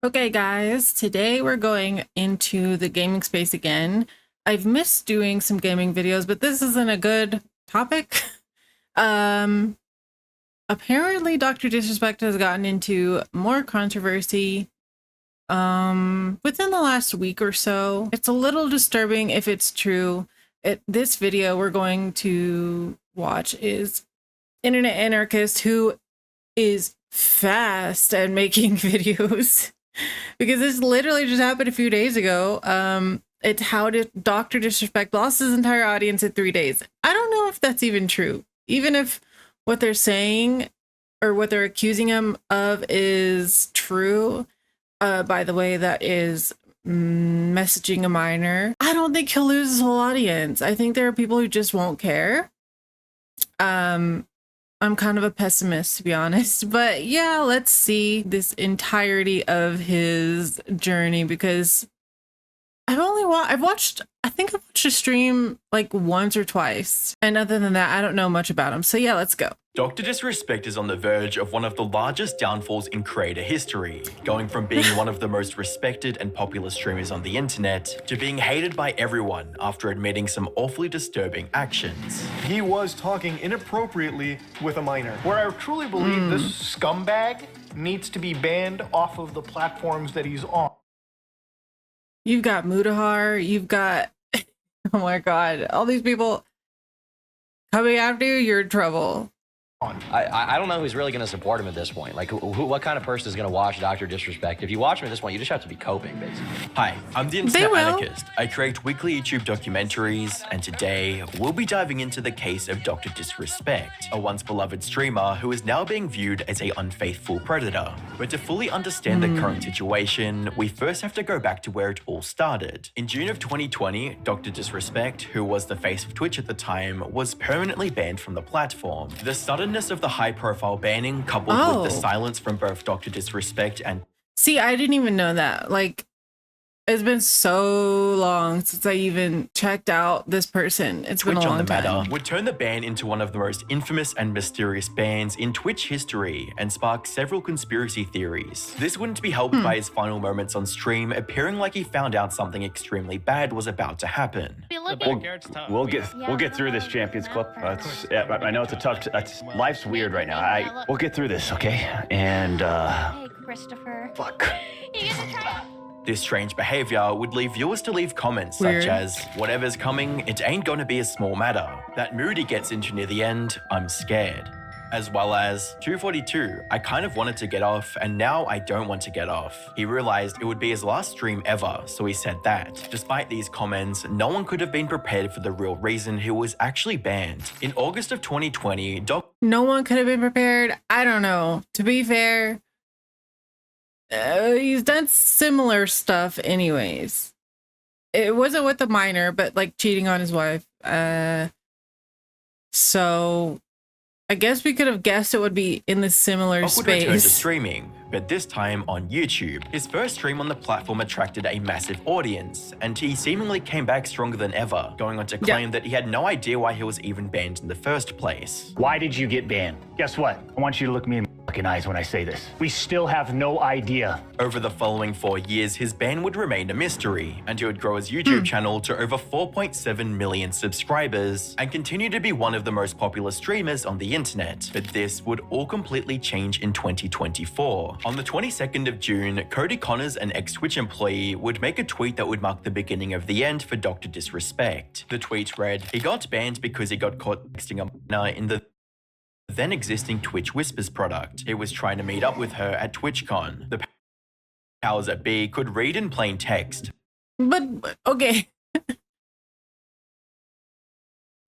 Okay, guys, today we're going into the gaming space again. I've missed doing some gaming videos, but this isn't a good topic. um, Apparently DrDisRespect has gotten into more controversy within the last week or so. It's a little disturbing if it's true. This video we're going to watch is internet anarchist who is fast at making videos. Because this literally just happened a few days ago. It's how did DrDisRespect lost his entire audience in 3 days. I don't know if that's even true. Even if what they're saying or what they're accusing him of is true, by the way, that is messaging a minor, I don't think he'll lose his whole audience. I think there are people who just won't care. I'm kind of a pessimist, to be honest, but yeah, let's see this entirety of his journey, because I've watched a stream like once or twice, and other than that, I don't know much about him. So yeah, let's go. DrDisRespect is on the verge of one of the largest downfalls in creator history, going from being one of the most respected and popular streamers on the internet to being hated by everyone after admitting some awfully disturbing actions. He was talking inappropriately with a minor, where I truly believe this scumbag needs to be banned off of the platforms that he's on. You've got Mudahar, you've got, oh my God, all these people coming after you, you're in trouble. I don't know who's really going to support him at this point. Like, what kind of person is going to watch DrDisRespect? If you watch him at this point, you just have to be coping, basically. Hi, I'm the Internet Anarchist. I create weekly YouTube documentaries, and today we'll be diving into the case of DrDisRespect, a once beloved streamer who is now being viewed as an unfaithful predator. But to fully understand the current situation, we first have to go back to where it all started. In June of 2020, DrDisRespect, who was the face of Twitch at the time, was permanently banned from the platform. The sudden of the high-profile banning, coupled with the silence from both DrDisRespect and... See, I didn't even know that. Like, it's been so long since I even checked out this person. It's been a long time. Would turn the ban into one of the most infamous and mysterious bans in Twitch history and spark several conspiracy theories. This wouldn't be helped by his final moments on stream appearing like he found out something extremely bad was about to happen. We'll get through this, Champions Club. I know it's a tough. Life's weird right now. We'll get through this, okay? And Hey, Christopher. fuck. You get to try. This strange behavior would leave viewers to leave comments such as, whatever's coming, it ain't gonna be a small matter. That mood he gets into near the end, I'm scared. As well as, 242, I kind of wanted to get off and now I don't want to get off. He realized it would be his last stream ever, so he said that. Despite these comments, no one could have been prepared for the real reason he was actually banned. In August of 2020, No one could have been prepared. I don't know. To be fair, he's done similar stuff anyways. It wasn't with the minor, but like cheating on his wife. So I guess we could have guessed it would be in the similar space. Returned to streaming, but this time on YouTube. His first stream on the platform attracted a massive audience, and he seemingly came back stronger than ever, going on to claim that he had no idea why he was even banned in the first place. Why did you get banned? Guess what? I want you to look me in the fucking eyes when I say this. We still have no idea. Over the following 4 years, his ban would remain a mystery, and he would grow his YouTube channel to over 4.7 million subscribers, and continue to be one of the most popular streamers on the internet. But this would all completely change in 2024. On the 22nd of June, Cody Connors, an ex-Twitch employee, would make a tweet that would mark the beginning of the end for DrDisRespect. The tweet read, "He got banned because he got caught texting a minor in the then existing Twitch Whispers product. He was trying to meet up with her at TwitchCon. The powers that be could read in plain text." But okay.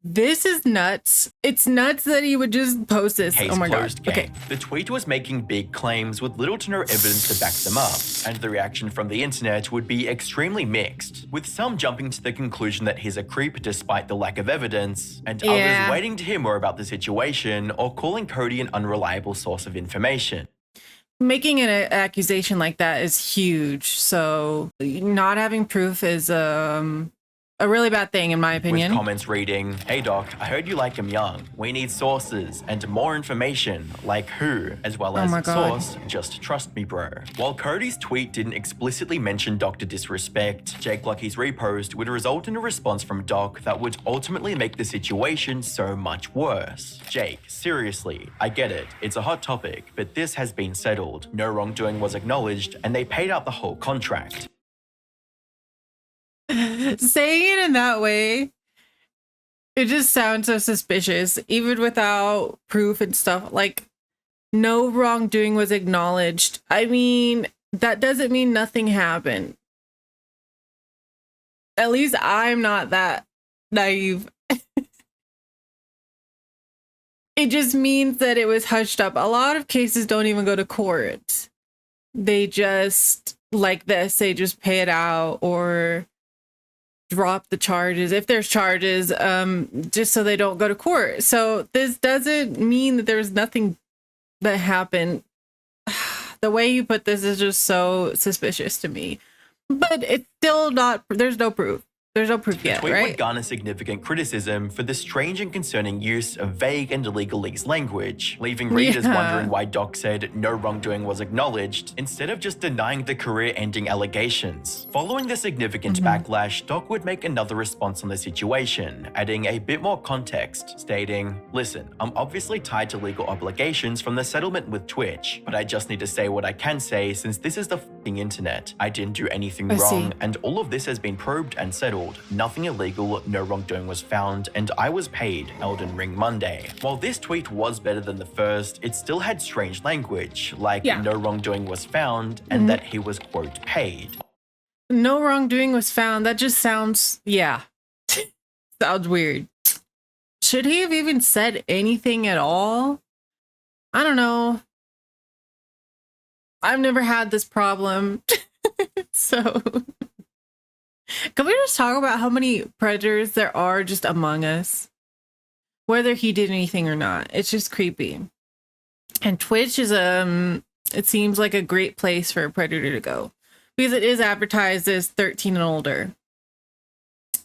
This is nuts. It's nuts that he would just post this. Case oh my closed, God. gang. Okay. The tweet was making big claims with little to no evidence to back them up, and the reaction from the internet would be extremely mixed, with some jumping to the conclusion that he's a creep despite the lack of evidence, and others waiting to hear more about the situation or calling Cody an unreliable source of information. Making an accusation like that is huge. So not having proof is a really bad thing, in my opinion. With comments reading, "Hey Doc, I heard you like him young. We need sources and more information, like who, as well as my God. source, just trust me, bro." While Cody's tweet didn't explicitly mention Dr. Disrespect, Jake Lucky's repost would result in a response from Doc that would ultimately make the situation so much worse. "Jake, seriously, I get it. It's a hot topic, but this has been settled. No wrongdoing was acknowledged, and they paid out the whole contract." Saying it in that way, it just sounds so suspicious, even without proof and stuff. Like, no wrongdoing was acknowledged. I mean, that doesn't mean nothing happened. At least I'm not that naive. It just means that it was hushed up. A lot of cases don't even go to court. They just, like this, they just pay it out or drop the charges if there's charges, just so they don't go to court. So this doesn't mean that there was nothing that happened. The way you put this is just so suspicious to me, but it's still not, there's no proof. There's no proof yet, The tweet right? would garner significant criticism for the strange and concerning use of vague and legalese language, leaving readers wondering why Doc said no wrongdoing was acknowledged instead of just denying the career-ending allegations. Following the significant backlash, Doc would make another response on the situation, adding a bit more context, stating, "Listen, I'm obviously tied to legal obligations from the settlement with Twitch, but I just need to say what I can say since this is the f***ing internet. I didn't do anything wrong, and all of this has been probed and settled. Nothing illegal, no wrongdoing was found, and I was paid Elden Ring Monday." While this tweet was better than the first, it still had strange language, like no wrongdoing was found and that he was, quote, paid. No wrongdoing was found. That just sounds, sounds weird. Should he have even said anything at all? I don't know. I've never had this problem. So can we just talk about how many predators there are just among us? Whether he did anything or not. It's just creepy. And Twitch is it seems like a great place for a predator to go, because it is advertised as 13 and older.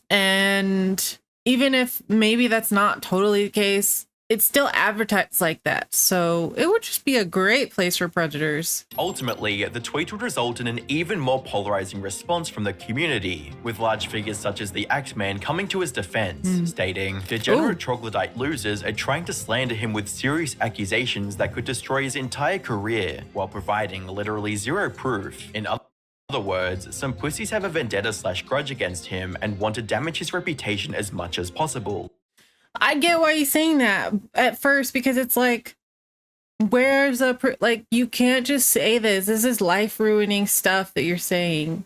And even if maybe that's not totally the case, it's still advertised like that. So it would just be a great place for predators. Ultimately, the tweet would result in an even more polarizing response from the community, with large figures such as the Axeman coming to his defense, stating, "Degenerate troglodyte losers are trying to slander him with serious accusations that could destroy his entire career, while providing literally zero proof. In other words, some pussies have a vendetta/grudge against him and want to damage his reputation as much as possible." I get why he's saying that at first, because it's like, where's the like, you can't just say this. This is life ruining stuff that you're saying.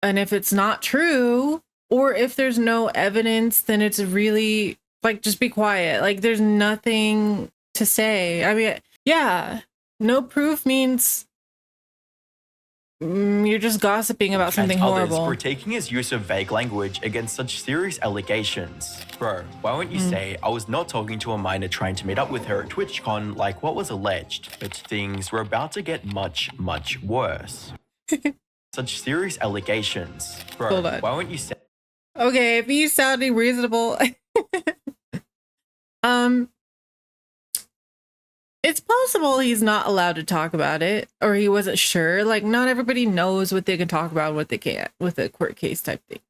And if it's not true, or if there's no evidence, then it's really like, just be quiet. Like, there's nothing to say. I mean, yeah, no proof means you're just gossiping about something horrible. Others critiquing his use of vague language against such serious allegations. "Bro, why won't you say, I was not talking to a minor trying to meet up with her at TwitchCon like what was alleged, but things were about to get much, much worse." Such serious allegations. "Bro, Hold on. why won't you say..." Okay, if he's sounding reasonable. It's possible he's not allowed to talk about it, or he wasn't sure. Like, not everybody knows what they can talk about and what they can't with a court case type thing.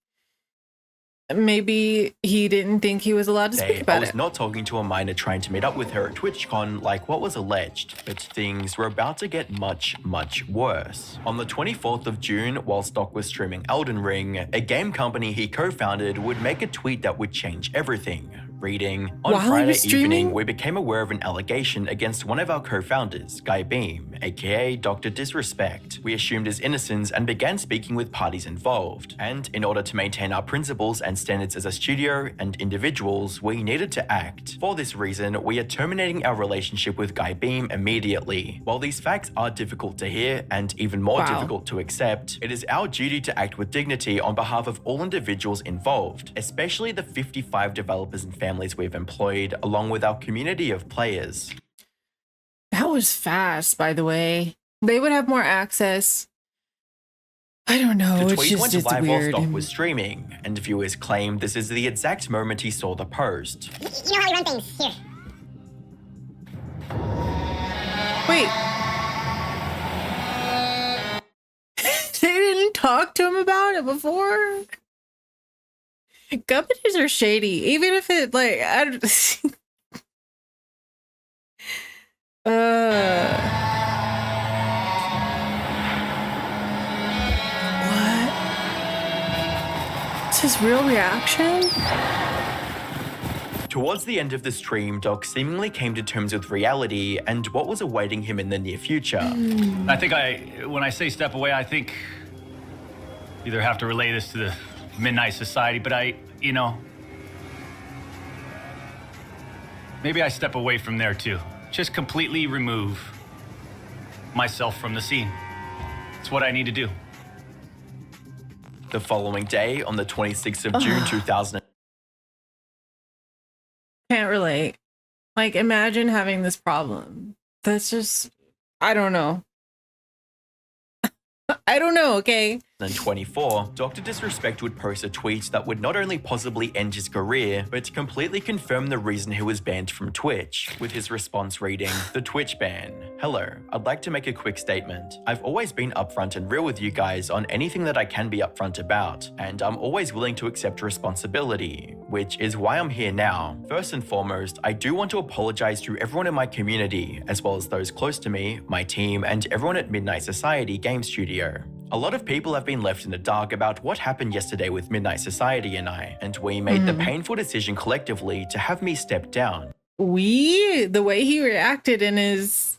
Maybe he didn't think he was allowed to speak about "I was it. not talking to a minor trying to meet up with her at TwitchCon like what was alleged, but things were about to get much, much worse." On the 24th of June, while Stock was streaming Elden Ring, a game company he co-founded would make a tweet that would change everything, reading, "On While he Friday was streaming? evening, we became aware of an allegation against one of our co-founders, Guy Beam, aka Dr. Disrespect. We assumed his innocence and began speaking with parties involved. And in order to maintain our principles and standards as a studio and individuals, we needed to act. For this reason, we are terminating our relationship with Guy Beam immediately. While these facts are difficult to hear and even more difficult to accept, it is our duty to act with dignity on behalf of all individuals involved, especially the 55 developers and families we've employed, along with our community of players." That was fast, by the way. They would have more access. I don't know. The It's tweet just went it's live while weird. stock was streaming, and viewers claim this is the exact moment he saw the post. You know how we run things. Here. Wait. They didn't talk to him about it before? Companies are shady, even if it, like, I don't... What? Is his real reaction? Towards the end of the stream, Doc seemingly came to terms with reality and what was awaiting him in the near future. I think when I say step away, I think either have to relay this to the Midnight Society, but maybe I step away from there too. Just completely remove myself from the scene. It's what I need to do. The following day, on the 26th of June 2000. Can't relate. Like, imagine having this problem. That's just, I don't know. I don't know, okay? 2024, DrDisRespect would post a tweet that would not only possibly end his career, but completely confirm the reason he was banned from Twitch, with his response reading, "The Twitch ban. Hello, I'd like to make a quick statement. I've always been upfront and real with you guys on anything that I can be upfront about, and I'm always willing to accept responsibility, which is why I'm here now. First and foremost, I do want to apologize to everyone in my community, as well as those close to me, my team, and everyone at Midnight Society Game Studio. A lot of people have been left in the dark about what happened yesterday with Midnight Society and I, and we made the painful decision collectively to have me step down. The way he reacted in his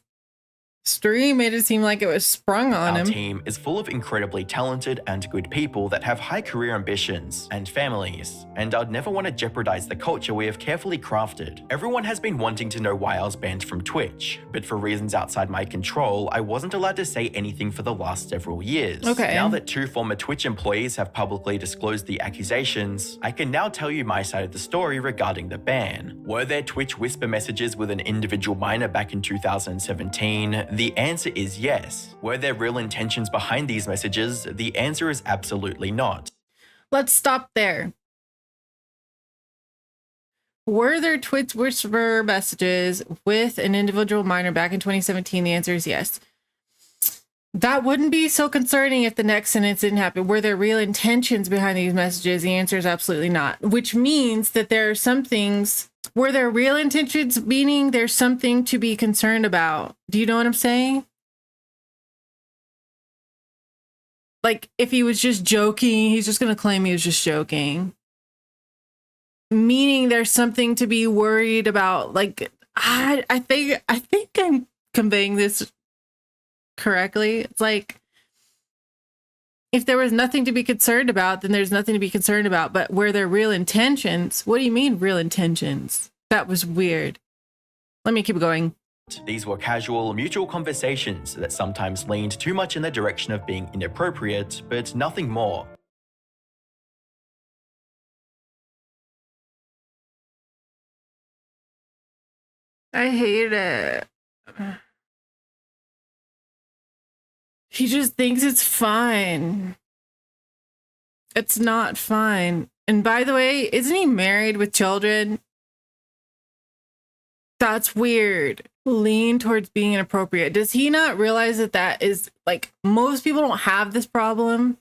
stream made it seem like it was sprung on Our him. team is full of incredibly talented and good people that have high career ambitions and families, and I'd never want to jeopardize the culture we have carefully crafted. Everyone has been wanting to know why I was banned from Twitch, but for reasons outside my control, I wasn't allowed to say anything for the last several years. Okay. Now that 2 former Twitch employees have publicly disclosed the accusations, I can now tell you my side of the story regarding the ban. Were there Twitch whisper messages with an individual minor back in 2017? The answer is yes. Were there real intentions behind these messages? The answer is absolutely not. Let's stop there. Were there Twitch whisper messages with an individual minor back in 2017? The answer is yes. That wouldn't be so concerning if the next sentence didn't happen. Were there real intentions behind these messages? The answer is absolutely not. Which means that there are some things. Were there real intentions, meaning there's something to be concerned about? Do you know what I'm saying? Like, if he was just joking, he's just going to claim he was just joking. Meaning there's something to be worried about. Like, I think I'm conveying this correctly. It's like, if there was nothing to be concerned about, then there's nothing to be concerned about. But were there real intentions? What do you mean real intentions? That was weird. Let me keep going. These were casual, mutual conversations that sometimes leaned too much in the direction of being inappropriate, but nothing more. I hate it. He just thinks it's fine. It's not fine. And by the way, isn't he married with children? That's weird. Lean towards being inappropriate. Does he not realize that that is, like, most people don't have this problem?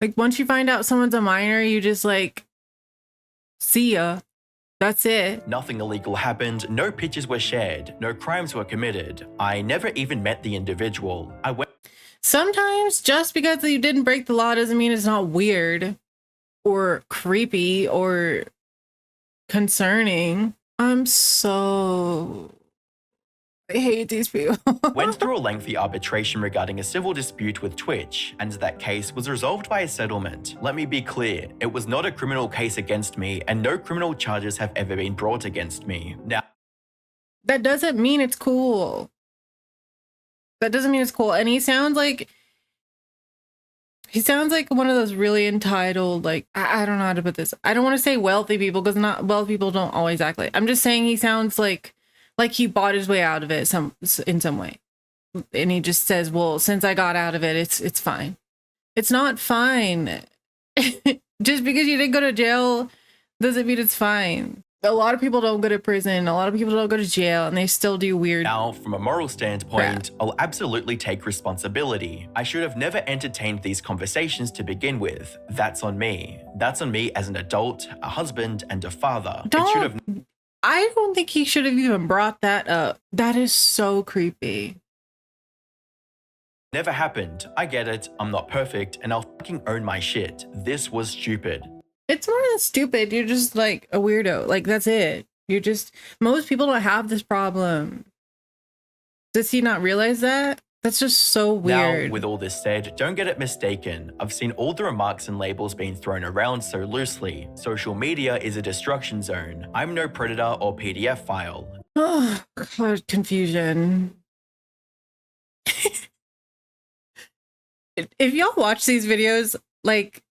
Like, once you find out someone's a minor, you just, like, see ya. That's it. Nothing illegal happened, no pictures were shared, no crimes were committed. I never even met the individual. I went. Sometimes just because you didn't break the law doesn't mean it's not weird or creepy or concerning. I hate these people. Went through a lengthy arbitration regarding a civil dispute with Twitch, and that case was resolved by a settlement. Let me be clear, it was not a criminal case against me, and no criminal charges have ever been brought against me. Now, That doesn't mean it's cool. That doesn't mean it's cool. And he sounds like one of those really entitled, like, I don't know how to put this. I don't want to say wealthy people, because not wealthy people don't always act like. I'm just saying he sounds like he bought his way out of it in some way. and he just says, well, since I got out of it, it's fine. It's not fine. Just because you didn't go to jail doesn't mean it's fine. A lot of people don't go to prison. A lot of people don't go to jail, and they still do weird. Now, from a moral standpoint, crap. I'll absolutely take responsibility. I should have never entertained these conversations to begin with. That's on me. That's on me as an adult, a husband, and a father. It should have I don't think he should have even brought that up. That is so creepy. never happened. I get it. I'm not perfect, and I'll fucking own my shit. This was stupid. It's more than stupid. You're just like a weirdo. Like, that's it. You're just, most people don't have this problem. Does he not realize that? That's just so weird. Now, with all this said, don't get it mistaken. I've seen all the remarks and labels being thrown around so loosely. Social media is a destruction zone. I'm no predator or PDF file. Oh, God, confusion. If y'all watch these videos, like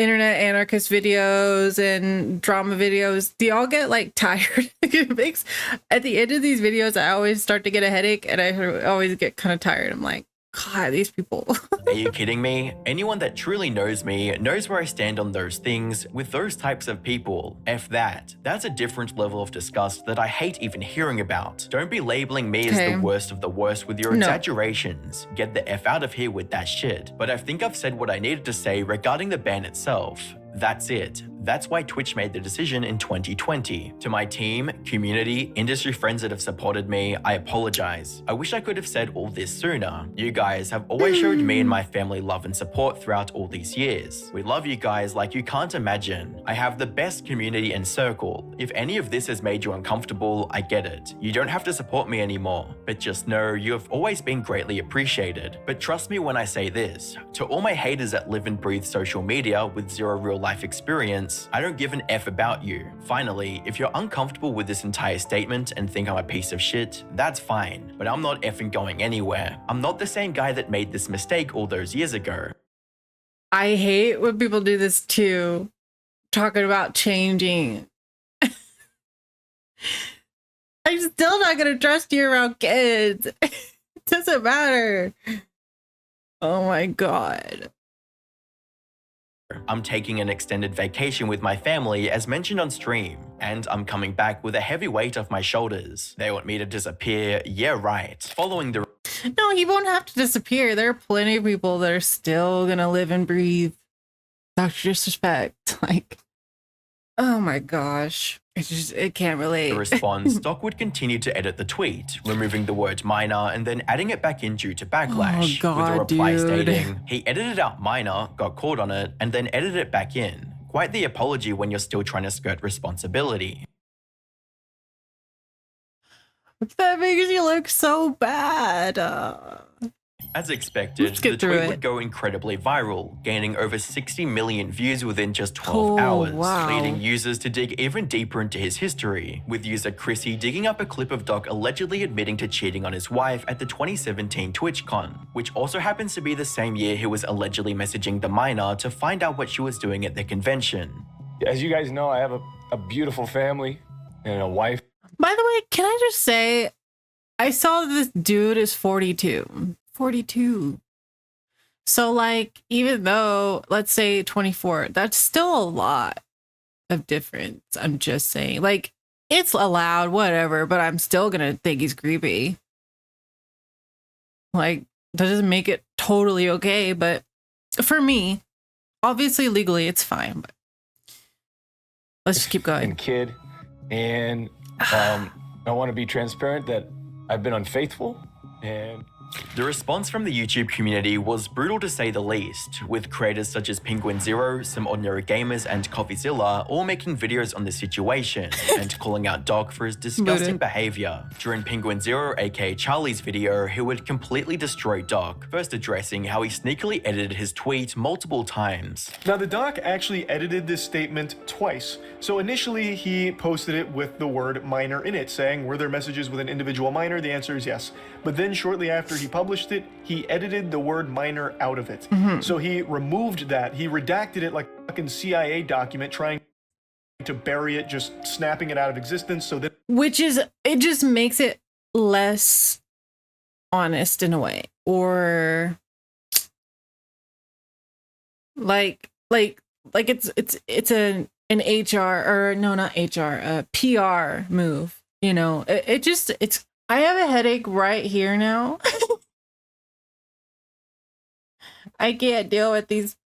internet anarchist videos and drama videos, do y'all get like tired? It makes, at the end of these videos, I always start to get a headache and I always get kind of tired. I'm like, God, these people. Are you kidding me? Anyone that truly knows me knows where I stand on those things with those types of people. F that. That's a different level of disgust that I hate even hearing about. Don't be labeling me as the worst of the worst with your exaggerations. Get the F out of here with that shit. But I think I've said what I needed to say regarding the ban itself. That's it. That's why Twitch made the decision in 2020. To my team, community, industry friends that have supported me, I apologize. I wish I could have said all this sooner. You guys have always showed me and my family love and support throughout all these years. We love you guys like you can't imagine. I have the best community and circle. If any of this has made you uncomfortable, I get it. You don't have to support me anymore. But just know you have always been greatly appreciated. But trust me when I say this. To all my haters that live and breathe social media with zero real life experience, I don't give an F about you. Finally, if you're uncomfortable with this entire statement and think I'm a piece of shit, that's fine, but I'm not effing going anywhere. I'm not the same guy that made this mistake all those years ago. I hate when people do this too, talking about changing. I'm still not gonna trust you around kids. It doesn't matter. Oh my God. I'm taking an extended vacation with my family as mentioned on stream, and I'm coming back with a heavy weight off my shoulders. They want me to disappear, yeah right. Following the No, he won't have to disappear. There are plenty of people that are still gonna live and breathe DrDisRespect. Like, oh my gosh. It can't relate. response, Doc would continue to edit the tweet, removing the word minor and then adding it back in due to backlash. Oh God, with a reply dude. stating, he edited out minor, got caught on it, and then edited it back in. Quite the apology when you're still trying to skirt responsibility. That makes you look so bad. As expected, Let's get the through tweet it. would go incredibly viral, gaining over 60 million views within just 12 hours, wow. leading users to dig even deeper into his history, with user Chrissy digging up a clip of Doc allegedly admitting to cheating on his wife at the 2017 TwitchCon, which also happens to be the same year he was allegedly messaging the minor to find out what she was doing at the convention. As you guys know, I have a beautiful family and a wife. By the way, can I just say, I saw this dude is 42. 42. So like, even though, let's say 24, that's still a lot of difference. I'm just saying, like, it's allowed, whatever, but I'm still gonna think he's creepy. Like, that doesn't make it totally okay, but for me, obviously legally it's fine, but let's just keep going. And kid, and I want to be transparent that I've been unfaithful, and The response from the YouTube community was brutal to say the least, with creators such as Penguin Zero, Some Ordinary Gamers, and Coffeezilla all making videos on the situation and calling out Doc for his disgusting behavior. During Penguin Zero, aka Charlie's video, he would completely destroy Doc, first addressing how he sneakily edited his tweet multiple times. Now, the doc actually edited this statement twice. So initially, he posted it with the word minor in it, saying, were there messages with an individual minor? The answer is yes. But then shortly after he published it, he edited the word minor out of it. So he removed that. He redacted it like a fucking CIA document, trying to bury it, just snapping it out of existence. So that Which is, it just makes it less honest in a way, or like it's an HR, or no, not HR, a PR move. You know, it's I have a headache right here now. I can't deal with these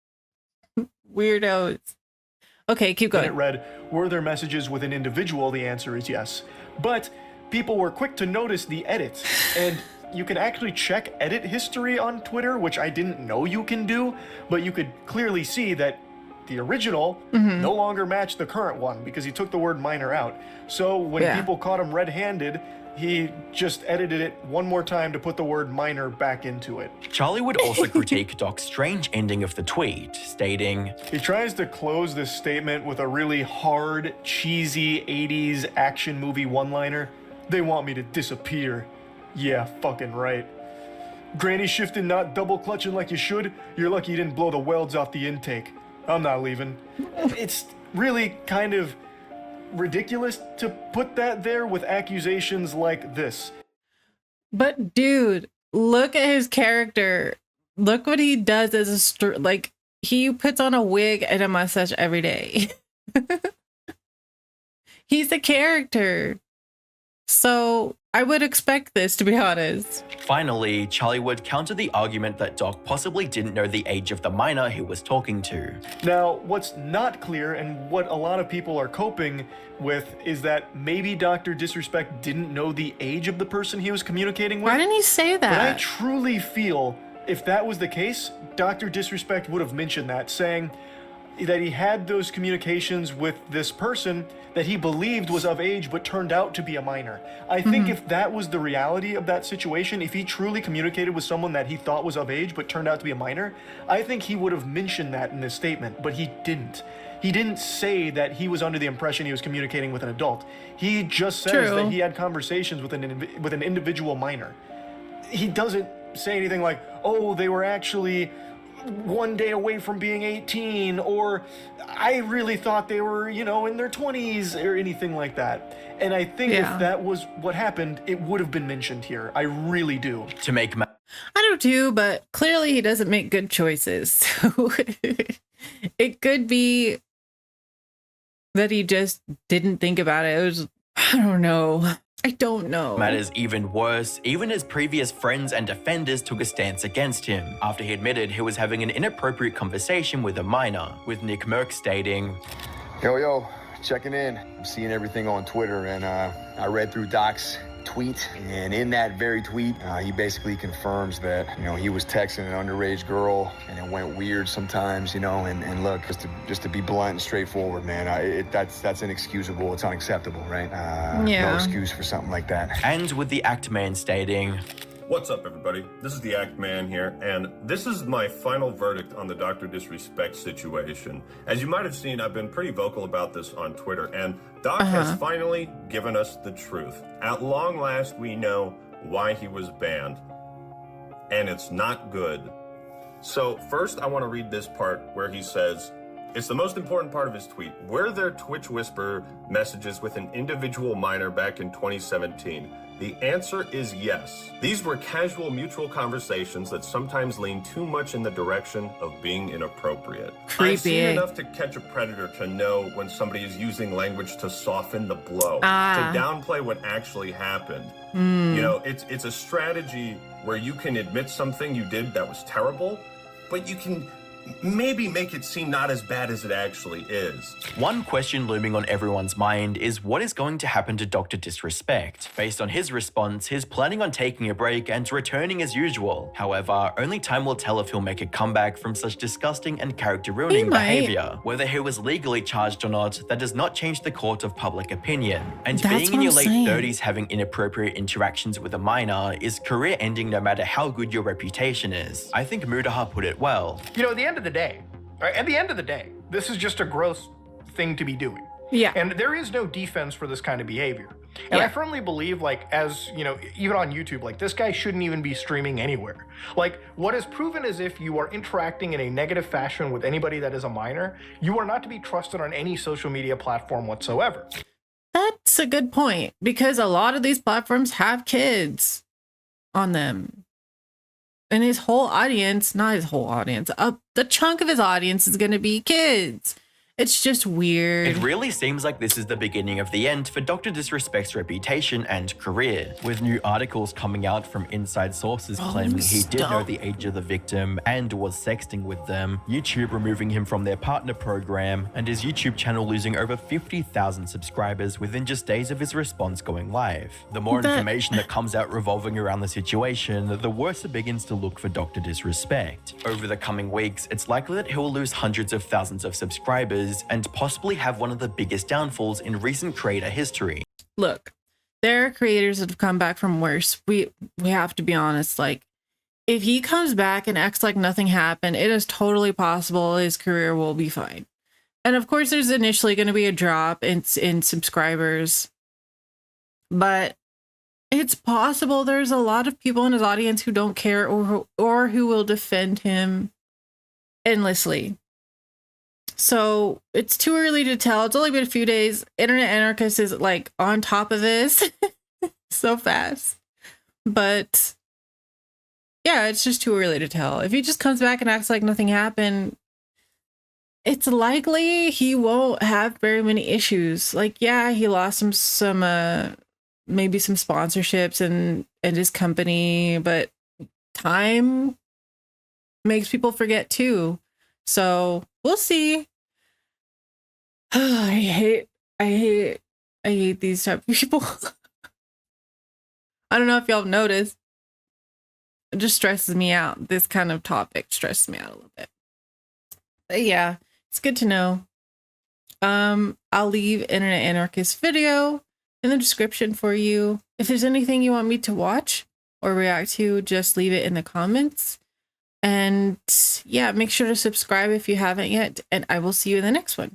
weirdos. Okay, keep going. It read, were there messages with an individual? The answer is yes. But people were quick to notice the edits, and you can actually check edit history on Twitter, which I didn't know you can do, but you could clearly see that the original no longer matched the current one because he took the word minor out. So when people caught him red-handed, he just edited it one more time to put the word minor back into it. Charlie would also critique Doc's strange ending of the tweet, stating, he tries to close this statement with a really hard, cheesy 80s action movie one-liner. They want me to disappear. Yeah, fucking right. Granny shifting, not double clutching like you should. You're lucky you didn't blow the welds off the intake. I'm not leaving. It's really kind of ridiculous to put that there with accusations like this. But dude, look at his character. Look what he does as a like he puts on a wig and a mustache every day. He's a character. So I would expect this, to be honest. Finally, Charlie would counter the argument that Doc possibly didn't know the age of the minor he was talking to. Now, what's not clear, and what a lot of people are coping with, is that maybe Dr. Disrespect didn't know the age of the person he was communicating with. Why didn't he say that? But I truly feel if that was the case, Dr. Disrespect would have mentioned that, saying that he had those communications with this person that he believed was of age but turned out to be a minor. I think if that was the reality of that situation, if he truly communicated with someone that he thought was of age but turned out to be a minor, I think he would have mentioned that in his statement, but he didn't. He didn't say that he was under the impression he was communicating with an adult. He just says that he had conversations with an individual minor. He doesn't say anything like, oh, they were actually one day away from being 18, or I really thought they were, you know, in their 20s, or anything like that. And I think if that was what happened, it would have been mentioned here. I really do. To make I do too, but clearly he doesn't make good choices. So it could be that he just didn't think about it. It was, I don't know. Matters even worse, even his previous friends and defenders took a stance against him after he admitted he was having an inappropriate conversation with a minor, with Nick Merck stating, Yo, checking in. I'm seeing everything on Twitter, and I read through Doc's tweet, and in that very tweet, he basically confirms that, you know, he was texting an underage girl, and it went weird sometimes, you know, and look, just to be blunt and straightforward, man, that's inexcusable, it's unacceptable, right? No excuse for something like that. And with the Act Man stating, what's up, everybody? This is the Act Man here, and this is my final verdict on the Dr. Disrespect situation. As you might have seen, I've been pretty vocal about this on Twitter, and Doc has finally given us the truth. At long last, we know why he was banned, and it's not good. So first, I want to read this part where he says, it's the most important part of his tweet. Were there Twitch Whisper messages with an individual minor back in 2017? The answer is yes. These were casual mutual conversations that sometimes lean too much in the direction of being inappropriate. Creepy. I've seen enough to catch a predator to know when somebody is using language to soften the blow, to downplay what actually happened. You know, it's a strategy where you can admit something you did that was terrible, but you can maybe make it seem not as bad as it actually is. One question looming on everyone's mind is what is going to happen to Dr. Disrespect? Based on his response, he's planning on taking a break and returning as usual. However, only time will tell if he'll make a comeback from such disgusting and character-ruining behavior. Whether he was legally charged or not, that does not change the court of public opinion. And being in your late 30s having inappropriate interactions with a minor is career-ending no matter how good your reputation is. I think Mudaha put it well. You know, at the end of the day, right? At the end of the day, this is just a gross thing to be doing. Yeah. And there is no defense for this kind of behavior. And I firmly believe, like, as, you know, even on YouTube, like, this guy shouldn't even be streaming anywhere. Like, what is proven is if you are interacting in a negative fashion with anybody that is a minor, you are not to be trusted on any social media platform whatsoever. That's a good point, because a lot of these platforms have kids. on them. And his whole audience, not his whole audience, the chunk of his audience is going to be kids. It's just weird. It really seems like this is the beginning of the end for Dr. Disrespect's reputation and career, with new articles coming out from inside sources claiming he did know the age of the victim and was sexting with them, YouTube removing him from their partner program, and his YouTube channel losing over 50,000 subscribers within just days of his response going live. The more information that comes out revolving around the situation, the worse it begins to look for Dr. Disrespect. Over the coming weeks, it's likely that he'll lose hundreds of thousands of subscribers and possibly have one of the biggest downfalls in recent creator history. Look, there are creators that have come back from worse. We have to be honest. Like, if he comes back and acts like nothing happened, it is totally possible his career will be fine. And of course, there's initially going to be a drop in subscribers, but it's possible there's a lot of people in his audience who don't care or who will defend him endlessly. So it's too early to tell. It's only been a few days. Internet Anarchist is like on top of this so fast. But yeah, it's just too early to tell. If he just comes back and acts like nothing happened, it's likely he won't have very many issues. Like, yeah, he lost some maybe some sponsorships and his company, but time makes people forget too. So we'll see. I hate these type of people. I don't know if y'all have noticed. It just stresses me out. This kind of topic stresses me out a little bit. But yeah, it's good to know. I'll leave Internet Anarchist video in the description for you. If there's anything you want me to watch or react to, just leave it in the comments. And yeah, make sure to subscribe if you haven't yet, and I will see you in the next one.